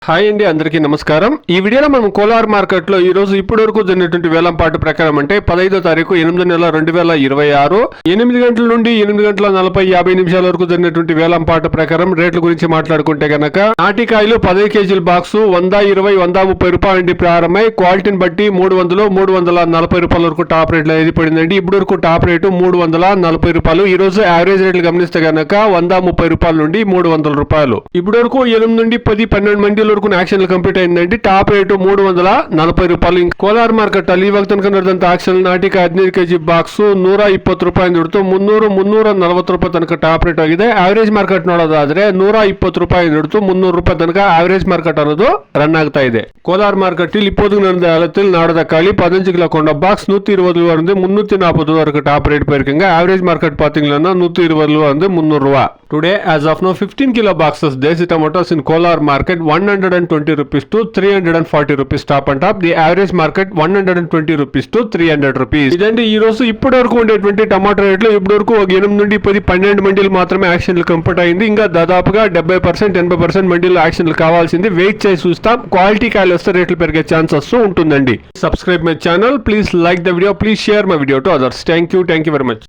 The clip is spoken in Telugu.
హాయ్ అండి, అందరికీ నమస్కారం. ఈ వీడియోలో మనం కోలార్ మార్కెట్లో ఈ రోజు ఇప్పటి వరకు జరిగినటువంటి వేలంపాటు ప్రకారం అంటే 15వ తారీఖు 8వ నెల 2026 8 గంటల నుండి 8 గంటల 40-50 నిమిషాల వరకు జరిగినటువంటి వేలంపాటు ప్రకారం రేట్ల గురించి మాట్లాడుకుంటే గనక నాటికాయలు 10 కేజీల బాక్స్ 100, 20, 130 రూపాయల నుండి ప్రారంభమై క్వాలిటీని బట్టి 300, 340 రూపాయల వరకు టాప్ రేట్లు అనేది పడిందండి. ఇప్పటి వరకు టాప్ రేటు 340 రూపాయలు. ఈ రోజు యావరేజ్ రేట్లు గమనిస్తే గనక 130 రూపాయల నుండి 300 రూపాయలు. ఇప్పటి వరకు 8 నుండి 10-12 మండీల వరకు యాక్షన్ కంప్లీట్ అయిందండి. టాప్ రేటు 340 రూపాయలు. ಕೋಲಾರ ಮಾರ್ಕೆಟ್ ಅಲ್ಲಿ ಇವಾಗ ತನಕ ನಡೆದಂತ ಆಕ್ಷನ್ ನಾಟಿಕ 15 ಕೆಜಿ ಬಾಕ್ಸ್ 120 ರೂಪಾಯಿ ಹಿಡಿದು 300-340 ರೂಪಾಯಿ ತನಕ ಟಾಪ್ ರೇಟ್ ಆಗಿದೆ. ಆವರೇಜ್ ಮಾರ್ಕೆಟ್ ನೋಡೋದಾದ್ರೆ 120 ರೂಪಾಯಿ ಹಿಡಿದು 300 ರೂಪಾಯಿ ತನಕ ಆವರೇಜ್ ಮಾರ್ಕೆಟ್ ಅನ್ನೋದು ರನ್ ಆಗ್ತಾ ಇದೆ. ಕೋಲಾರ ಮಾರ್ಕೆಟ್ ಇಲ್ಲಿ இப்போது நடந்த காலத்தில் நாடத காளி 15 கிலோ கொண்ட பாக்ஸ் 120 இருந்து 340 வரைக்கும் டாப் ரேட் போயிருக்குங்க. ஆவரேஜ் மார்க்கெட் பாத்தீங்கன்னா 120 இருந்து 300 ரூபாய். Today as of now 15 kilo boxes desi tomatoes in Kolar market 120 rupees to 340 rupees top and top. The average market 120 rupees to 300 rupees. ఇదండి ఈ రోజు ఇప్పటి వరకు ఉండేటువంటి టమాటో రేట్లు. ఇప్పటి వరకు 8 నుండి 10-12 మండీలు మాత్రమే యాక్షన్లు కంప్లీట్ అయింది. ఇంకా దాదాపుగా 70% మండీలు యాక్షన్లు కావాల్సింది. వెయిట్ చేసి చూస్తాం. క్వాలిటీ కాయలు వస్తే రేట్లు పెరిగే ఛాన్సెస్ ఉంటుందండి. Subscribe my channel. Please like the video. Please share my video to others. Thank you very much.